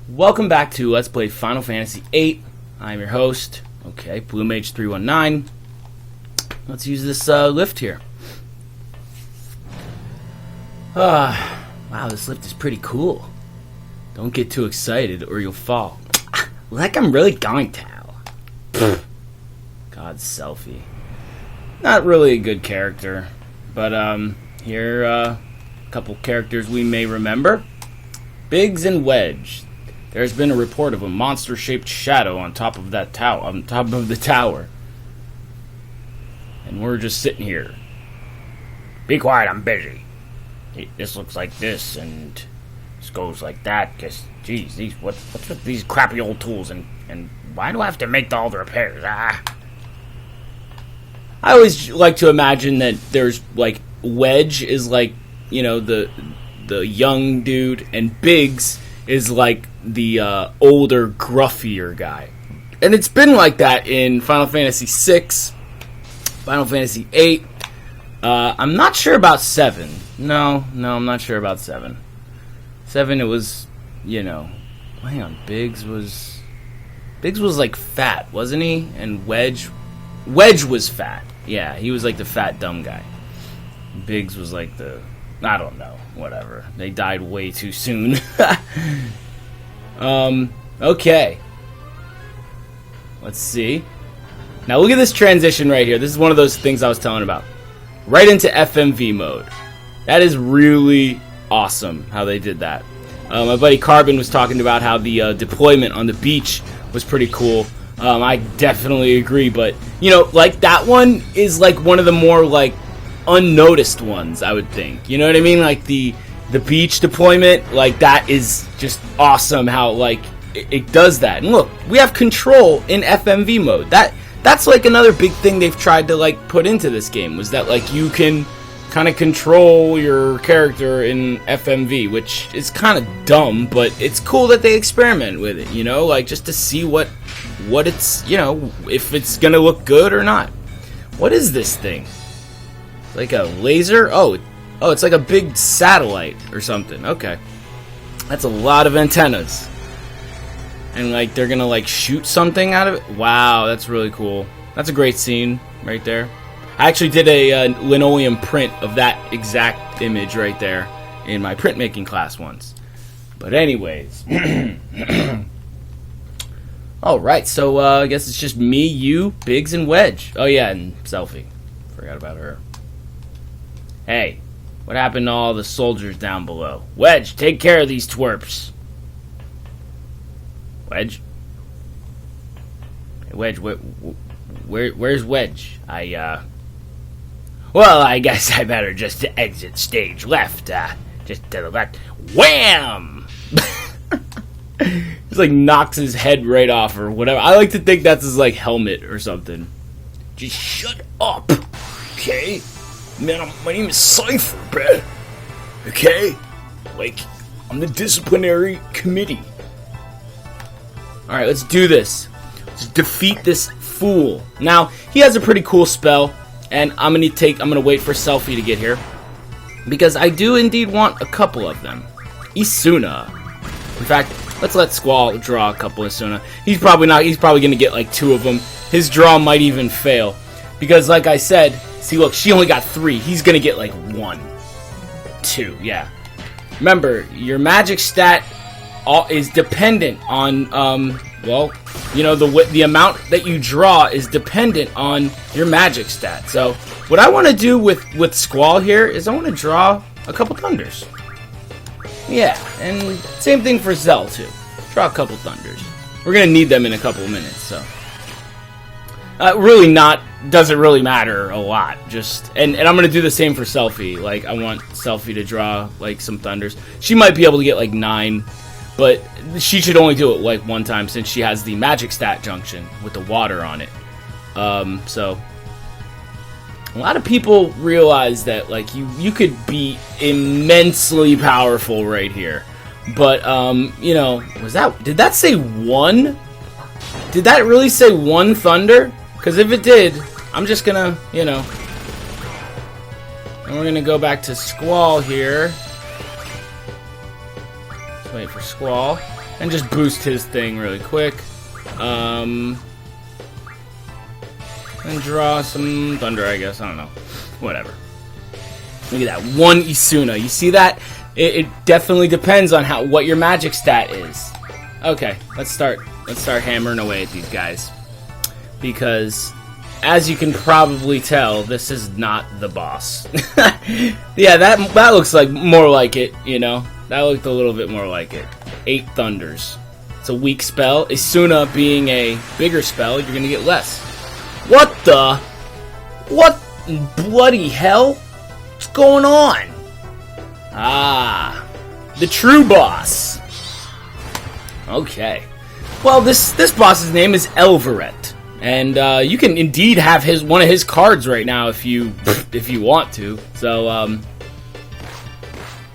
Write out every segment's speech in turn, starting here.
Welcome back to Let's Play Final Fantasy VIII. I'm your host, Blue Mage 319. Let's use this lift here. Wow, this lift is pretty cool. Don't get too excited or you'll fall. Like I'm really going to. God, Selfie. Not really a good character, but here a couple characters we may remember. Biggs and Wedge. There's been a report of a monster-shaped shadow on top of that the tower. And we're just sitting here. Be quiet, I'm busy. This looks like this, and this goes like that, cause, geez, what's with these crappy old tools, and why do I have to make all the repairs? I always like to imagine that there's, like, Wedge is, like, you know, the young dude, and Biggs is like the older, gruffier guy. And it's been like that in Final Fantasy VI, Final Fantasy VIII. I'm not sure about 7. No, I'm not sure about 7. 7, it was, you know... Hang on, Biggs was like fat, wasn't he? And Wedge was fat. Yeah, he was like the fat, dumb guy. Biggs was like the... I don't know. Whatever. They died way too soon. Okay. Let's see. Now look at this transition right here. This is one of those things I was telling about. Right into FMV mode. That is really awesome how they did that. My buddy Carbon was talking about how the deployment on the beach was pretty cool. I definitely agree, but, you know, like, that one is, like, one of the more, like, unnoticed ones, I would think. You know what I mean? Like, the beach deployment, like, that is just awesome how, like, it does that. And look, we have control in FMV mode. That's, like, another big thing they've tried to, like, put into this game, was that, like, you can kind of control your character in FMV, which is kind of dumb, but it's cool that they experiment with it, you know? Like, just to see what it's, you know, if it's gonna look good or not. What is this thing? Like a laser? Oh, it's like a big satellite or something. Okay. That's a lot of antennas. And, like, they're gonna, like, shoot something out of it? Wow, that's really cool. That's a great scene right there. I actually did a linoleum print of that exact image right there in my printmaking class once. But anyways. Alright, so I guess it's just me, you, Biggs, and Wedge. Oh yeah, and Selfie. Forgot about her. Hey, what happened to all the soldiers down below? Wedge, take care of these twerps. Wedge? Hey, Wedge, where's Wedge? Well, I guess I better just exit stage left. Just to the left. Wham! Just, like, knocks his head right off or whatever. I like to think that's his, like, helmet or something. Just shut up, okay? Man, my name is Cypher, bruh. Okay? Like, I'm the disciplinary committee. Alright, let's do this. Let's defeat this fool. Now, he has a pretty cool spell, and I'm gonna wait for Selfie to get here. Because I do indeed want a couple of them. Isuna. In fact, let's let Squall draw a couple of Isuna. He's probably gonna get like 2 of them. His draw might even fail. Because, like I said, see, look, she only got 3. He's gonna get, like, 1. 2, yeah. Remember, your magic stat is dependent on, well, you know, the amount that you draw is dependent on your magic stat. So, what I want to do with Squall here is I want to draw a couple Thunders. Yeah, and same thing for Zell, too. Draw a couple Thunders. We're gonna need them in a couple of minutes, so... doesn't really matter a lot. Just and I'm gonna do the same for Selfie. Like, I want Selfie to draw like some Thunders. She might be able to get like 9, but she should only do it like 1 time since she has the magic stat junction with the water on it. So a lot of people realize that, like, you could be immensely powerful right here, but you know, did that say 1? Did that really say 1 Thunder? Because if it did, I'm just gonna, you know... And we're gonna go back to Squall here. So wait for Squall. And just boost his thing really quick. And draw some Thunder, I guess. I don't know. Whatever. Look at that. 1 Isuna. You see that? It definitely depends on what your magic stat is. Okay, let's start hammering away at these guys. Because, as you can probably tell, this is not the boss. Yeah, that looks like more like it, you know? That looked a little bit more like it. 8 Thunders. It's a weak spell. Isuna being a bigger spell, you're gonna get less. What the? What bloody hell? What's going on? Ah, the true boss. Okay. Well, this boss's name is Elveret, and you can indeed have one of his cards right now if you want to. So,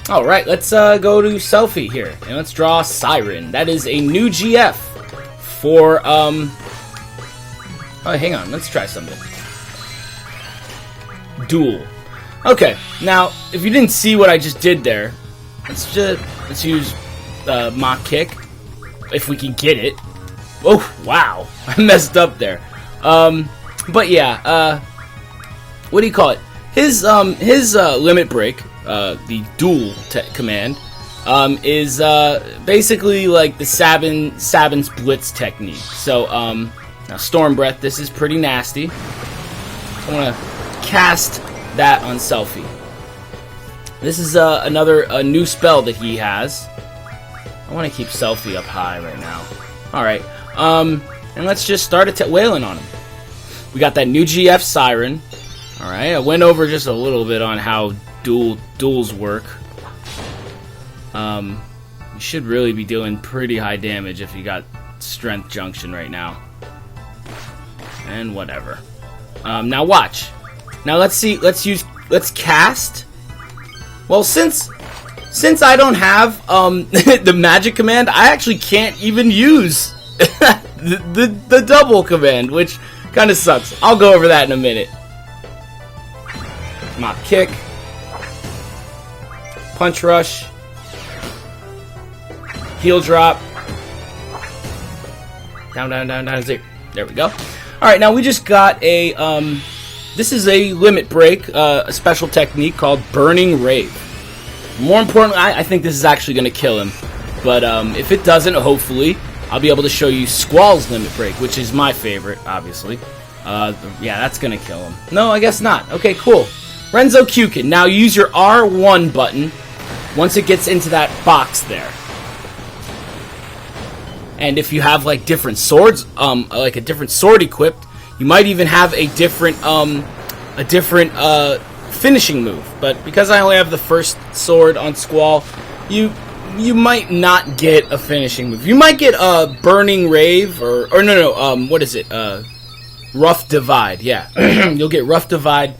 all right, let's go to Selfie here, and let's draw Siren. That is a new GF for Oh, hang on, let's try something. Duel. Okay, now if you didn't see what I just did there, let's use Mach Kick if we can get it. Oh wow, I messed up there. But yeah, what do you call it? His limit break, the duel command, is basically like the Sabin's Blitz technique. So now Storm Breath, this is pretty nasty. I want to cast that on Selfie. This is another new spell that he has. I want to keep Selfie up high right now. Alright, and let's just start wailing on him. We got that new GF Siren. Alright, I went over just a little bit on how duels work. You should really be doing pretty high damage if you got Strength Junction right now. And whatever. Now watch. Now let's see. Let's cast. Well, since I don't have the magic command, I actually can't even use the double command, which kind of sucks. I'll go over that in a minute. Mach Kick, Punch Rush, Heal Drop, down, zero. There we go. All right, now we just got a this is a limit break, a special technique called Burning Rave. More importantly, I think this is actually going to kill him. But if it doesn't, hopefully, I'll be able to show you Squall's limit break, which is my favorite, obviously. Yeah, that's going to kill him. No, I guess not. Okay, cool. Renzo Kukin. Now use your R1 button once it gets into that box there. And if you have like different swords, like a different sword equipped, you might even have a different finishing move. But because I only have the first sword on Squall, you might not get a finishing move. You might get a Burning Rave or no, what is it? Rough Divide. Yeah, you'll get Rough Divide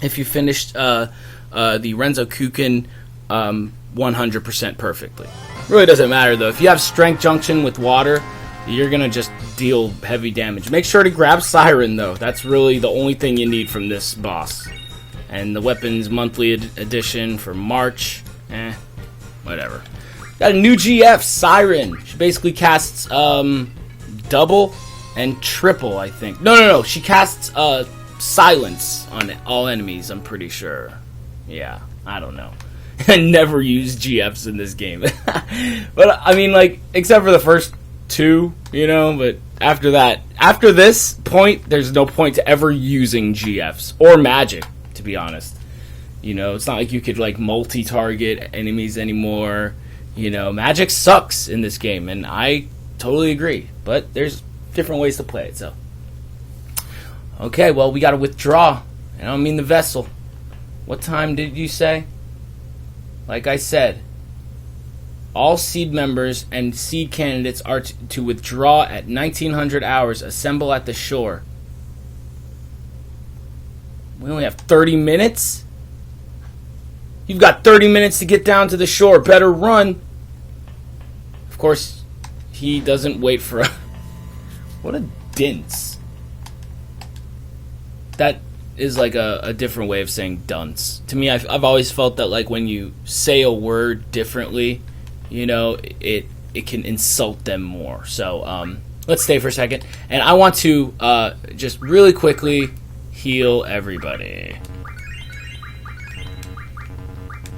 if you finished the Renzo Kukin 100% perfectly. Really doesn't matter though. If you have Strength Junction with water, you're gonna just deal heavy damage. Make sure to grab Siren though. That's really the only thing you need from this boss. And the Weapons Monthly Edition for March. Whatever. Got a new GF, Siren. She basically casts double and triple, I think. No. She casts silence on all enemies, I'm pretty sure. Yeah, I don't know. I never use GFs in this game. But, I mean, like, except for the first two, you know, but after that, after this point, there's no point to ever using GFs. Or magic, to be honest. You know, it's not like you could, like, multi-target enemies anymore. You know, magic sucks in this game, and I totally agree. But there's different ways to play it, so. Okay, well, we gotta withdraw. I don't mean the vessel. What time did you say? Like I said, all seed members and seed candidates are to withdraw at 1900 hours. Assemble at the shore. We only have 30 minutes? You've got 30 minutes to get down to the shore. Better run. Of course, he doesn't wait for a... What a dince. That is like a different way of saying dunce. To me, I've always felt that like when you say a word differently, you know, it can insult them more. So let's stay for a second, and I want to just really quickly heal everybody.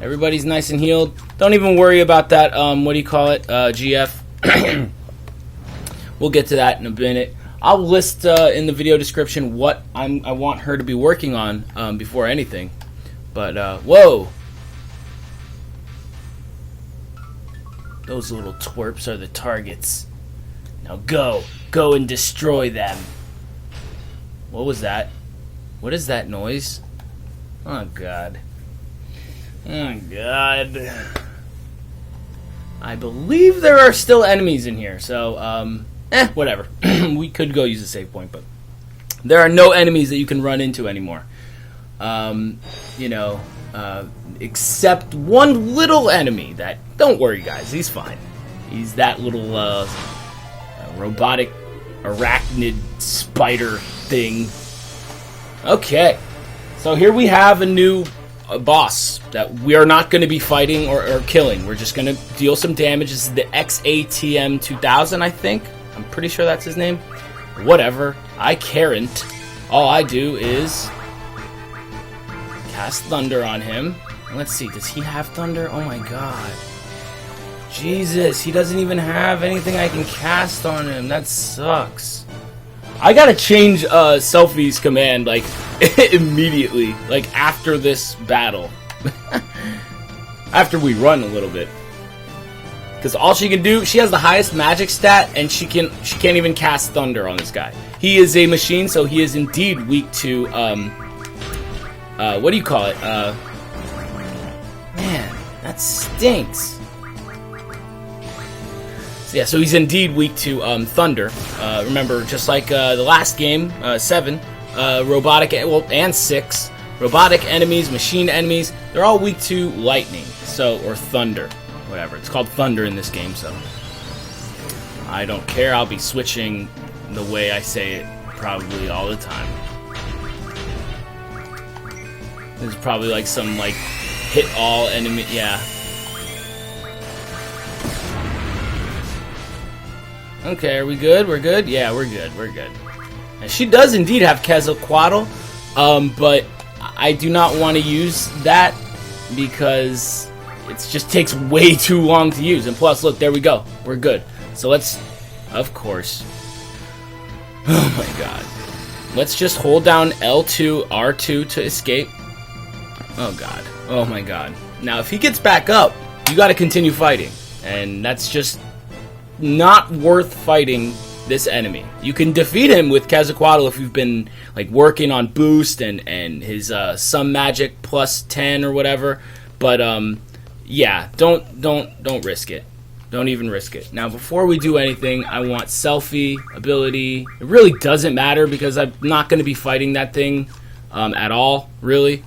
Everybody's nice and healed. Don't even worry about that. What do you call it? GF. We'll get to that in a minute. I'll list in the video description what I want her to be working on before anything. But whoa, those little twerps are the targets. Now go and destroy them. What was that? What is that noise? Oh god. Oh god. I believe there are still enemies in here, so whatever. We could go use a save point, but there are no enemies that you can run into anymore. You know, except one little enemy that, don't worry guys, he's fine. He's that little robotic arachnid spider thing. Okay, so here we have a new boss that we are not going to be fighting or killing. We're just going to deal some damage. This is the XATM 2000, I think. I'm pretty sure that's his name. Whatever. I caren't. All I do is cast thunder on him. Let's see. Does he have thunder? Oh my god. Jesus. He doesn't even have anything I can cast on him. That sucks. I gotta change Selfie's command, like, immediately. Like, after this battle. After we run a little bit. Because all she can do, she has the highest magic stat, and she can't even cast thunder on this guy. He is a machine, so he is indeed weak to, what do you call it? Man, that stinks. So yeah, so he's indeed weak to thunder. Remember, just like the last game, 7, robotic, well, and 6, robotic enemies, machine enemies, they're all weak to lightning, so, or thunder, whatever. It's called thunder in this game, so I don't care. I'll be switching the way I say it probably all the time. This is probably like some, like, hit all enemy, yeah. Okay, are we good? We're good? Yeah, we're good. We're good. And she does indeed have Quetzalcoatl, but I do not want to use that because it just takes way too long to use. And plus, look, there we go. We're good. So let's, of course. Oh my god. Let's just hold down L2, R2 to escape. Oh god. Oh my god. Now, if he gets back up, you got to continue fighting. And that's just not worth fighting this enemy. You can defeat him with Quetzalcoatl if you've been like working on boost and his some magic plus 10 or whatever. But yeah, don't risk it. Don't even risk it. Now, before we do anything, I want selfie ability. It really doesn't matter because I'm not going to be fighting that thing at all, really.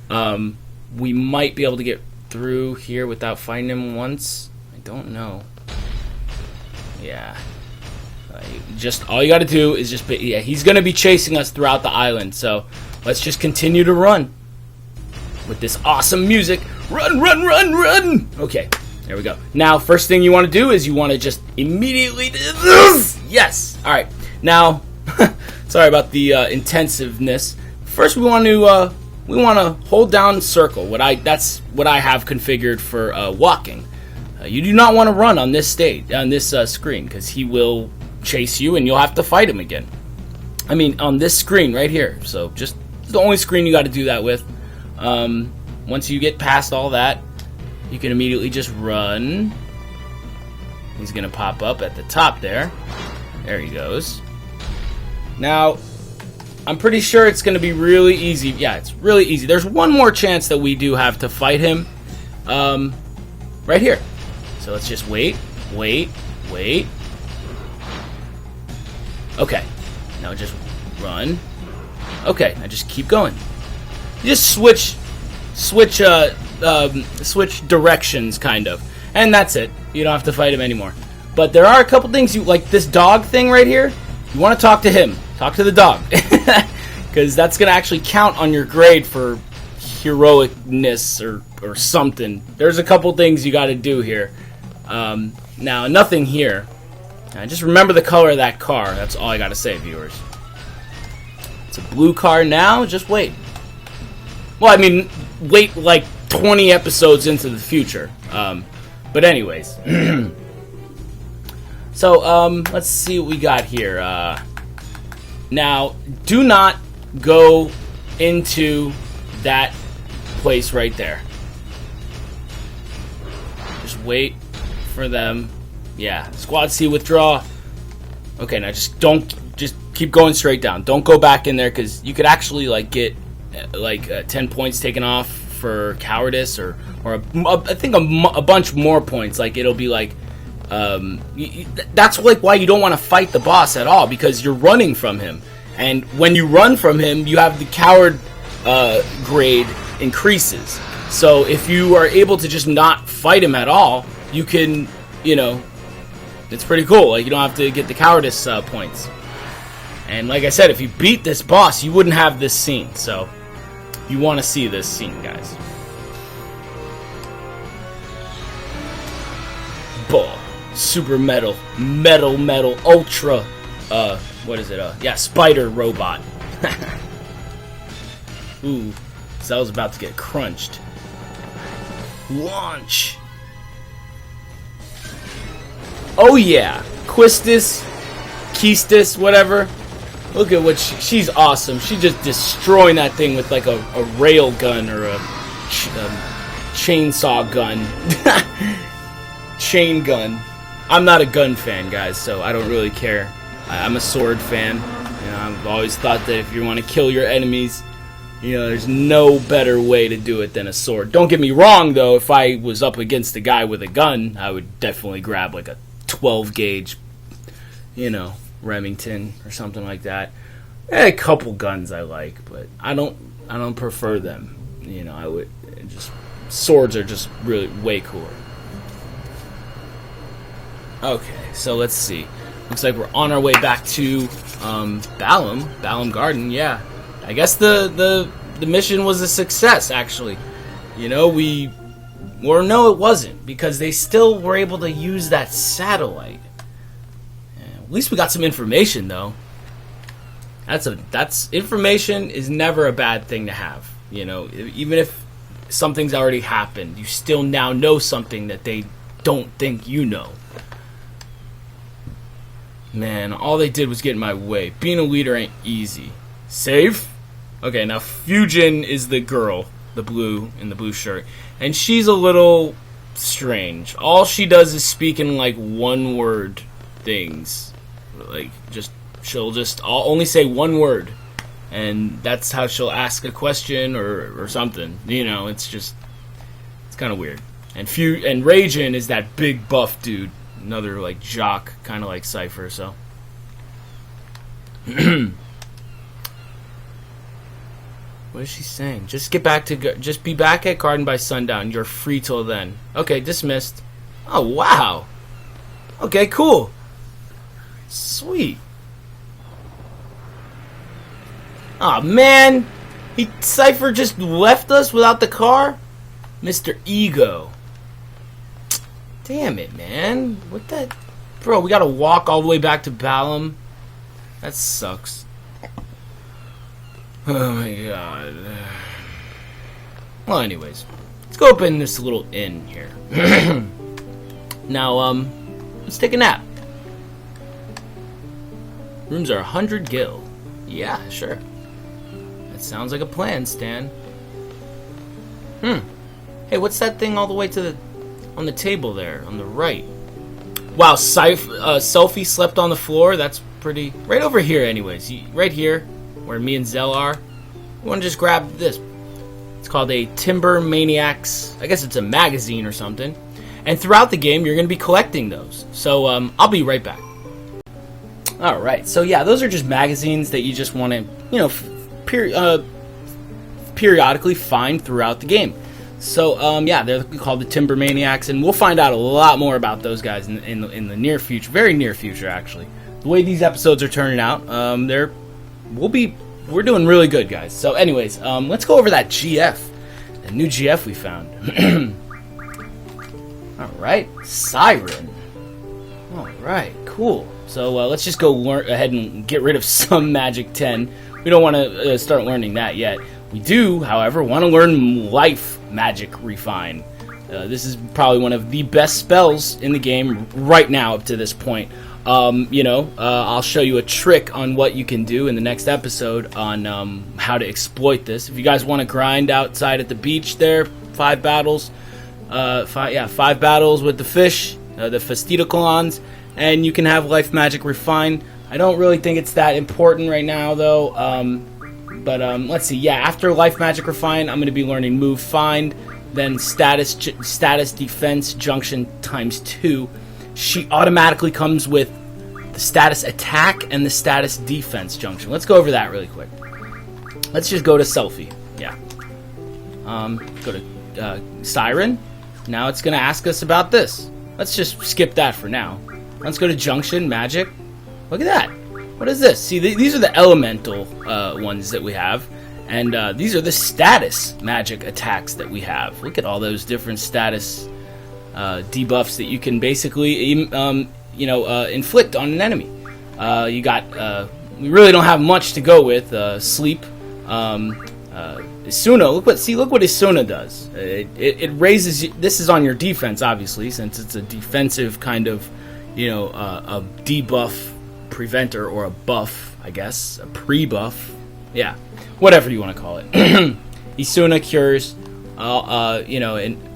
We might be able to get through here without fighting him once. I don't know. Yeah. Just all you got to do is just, yeah, he's going to be chasing us throughout the island. So let's just continue to run with this awesome music. Run, run, run, run. Okay, there we go. Now, first thing you want to do is you want to just immediately do this. Yes. All right. Now, sorry about the intensiveness. First, we want to hold down circle. That's what I have configured for walking. You do not want to run on this stage, on this screen, because he will chase you and you'll have to fight him again. I mean, on this screen right here. So just it's the only screen you got to do that with. Once you get past all that, you can immediately just run. He's gonna pop up at the top there. There he goes. Now, I'm pretty sure it's gonna be really easy. Yeah, it's really easy. There's one more chance that we do have to fight him. Right here. So let's just wait. Okay. Now just run. Okay, now just keep going. Just switch directions, kind of. And that's it. You don't have to fight him anymore. But there are a couple things you like. This dog thing right here. You want to talk to him. Talk to the dog. Because that's going to actually count on your grade for heroicness or something. There's a couple things you got to do here. Now, nothing here. Just remember the color of that car. That's all I gotta say, viewers. It's a blue car now. Just wait. Well, I mean, wait like 20 episodes into the future. But anyways. So, let's see what we got here. Now, do not go into that place right there. Just wait for them. Yeah, squad C withdraw. Okay, now just keep going straight down. Don't go back in there, because you could actually like get 10 points taken off for cowardice, or I think a bunch more points. Like it'll be like that's like why you don't want to fight the boss at all, because you're running from him, and when you run from him, you have the coward grade increases. So if you are able to just not fight him at all, you can, you know, it's pretty cool. Like you don't have to get the cowardice points. And like I said, if you beat this boss, you wouldn't have this scene. So you want to see this scene, guys. Ball. Super metal, ultra, what is it? Yeah, spider robot. Ooh, Cell's about to get crunched. Launch. Oh yeah, Quistis, Keistis, whatever. Look at what she's awesome. She's just destroying that thing with like a rail gun or a chainsaw gun. Chain gun. I'm not a gun fan, guys, so I don't really care. I'm a sword fan. You know, I've always thought that if you want to kill your enemies, you know, there's no better way to do it than a sword. Don't get me wrong, though. If I was up against a guy with a gun, I would definitely grab like a 12 gauge, you know, Remington or something like that. A couple guns I like, but I don't prefer them. You know, I would just swords are just really way cooler. Okay, so let's see. Looks like we're on our way back to Balam Garden. Yeah, I guess the mission was a success. Actually, you know, no, it wasn't, because they still were able to use that satellite. Yeah, at least we got some information, though. That's information is never a bad thing to have. You know, even if something's already happened, you still now know something that they don't think you know. Man, all they did was get in my way. Being a leader ain't easy. Safe? Okay, now Fujin is the girl, the blue, in the blue shirt. And she's a little strange. All she does is speak in, like, one-word things. Like, she'll only say one word. And that's how she'll ask a question or something. You know, it's kind of weird. And Raijin is that big buff dude. Another like jock, kind of like Cypher. So, what is she saying? Just be back at Garden by sundown. You're free till then. Okay, dismissed. Oh wow. Okay, cool. Sweet. Oh man, Cypher just left us without the car, Mr. Ego. Damn it, man. What the... Bro, we gotta walk all the way back to Balam. That sucks. Oh my god. Well, anyways. Let's go open this little inn here. Now, let's take a nap. Rooms are 100 gil. Yeah, sure. That sounds like a plan, Stan. Hey, what's that thing all the way to the... on the table there, on the right? Wow, Selfie slept on the floor. That's pretty... Right over here, anyways. Right here, where me and Zell are. You want to just grab this. It's called a Timber Maniacs. I guess it's a magazine or something. And throughout the game, you're going to be collecting those. So, I'll be right back. Alright, so yeah, those are just magazines that you just want to, you know, periodically find throughout the game. So, yeah, they're called the Timber Maniacs, and we'll find out a lot more about those guys in the near future, very near future, actually. The way these episodes are turning out, we're doing really good, guys. So, anyways, let's go over that GF, the new GF we found. All Alright, Siren. Alright, cool. So let's just go ahead and get rid of some Magic 10. We don't want to start learning that yet. We do, however, want to learn Life Magic Refine. This is probably one of the best spells in the game right now up to this point. I'll show you a trick on what you can do in the next episode on how to exploit this. If you guys want to grind outside at the beach there, 5 battles. 5 battles with the fish, the Fastidicolons, and you can have Life Magic Refine. I don't really think it's that important right now, though. Let's see. Yeah, after Life Magic Refine, I'm going to be learning Move Find, then Status Defense Junction ×2. She automatically comes with the Status Attack and the Status Defense Junction. Let's go over that really quick. Let's just go to Selfie. Yeah. Go to Siren. Now it's going to ask us about this. Let's just skip that for now. Let's go to Junction, Magic. Look at that. What is this? See, these are the elemental ones that we have. And these are the status magic attacks that we have. Look at all those different status debuffs that you can basically, inflict on an enemy. We really don't have much to go with. Sleep. Isuna, look what Isuna does. It raises. This is on your defense, obviously, since it's a defensive kind of, a debuff preventer or a buff, I guess, a pre-buff. Yeah, whatever you want to call it. Isuna cures,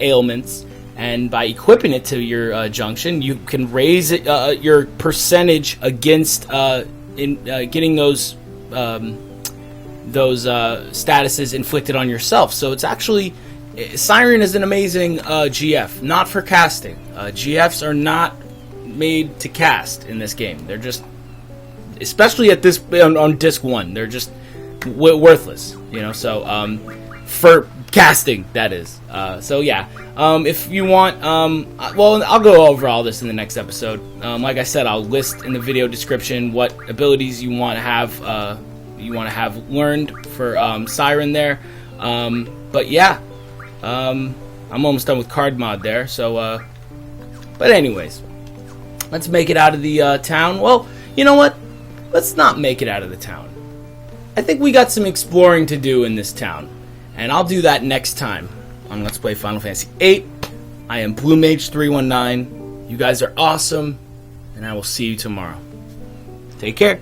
ailments, and by equipping it to your junction, you can raise your percentage against getting those statuses inflicted on yourself. So it's actually, Siren is an amazing GF, not for casting. GFs are not made to cast in this game. They're just, especially at this on disc 1, they're just worthless. So for casting, that is. If you want, I'll go over all this in the next episode. Like I said, I'll list in the video description what abilities you want to have learned for Siren there. I'm almost done with card mod there. So, but anyways, let's make it out of the town. Well, you know what? Let's not make it out of the town. I think we got some exploring to do in this town, and I'll do that next time on Let's Play Final Fantasy VIII. I am BlueMage319. You guys are awesome, and I will see you tomorrow. Take care.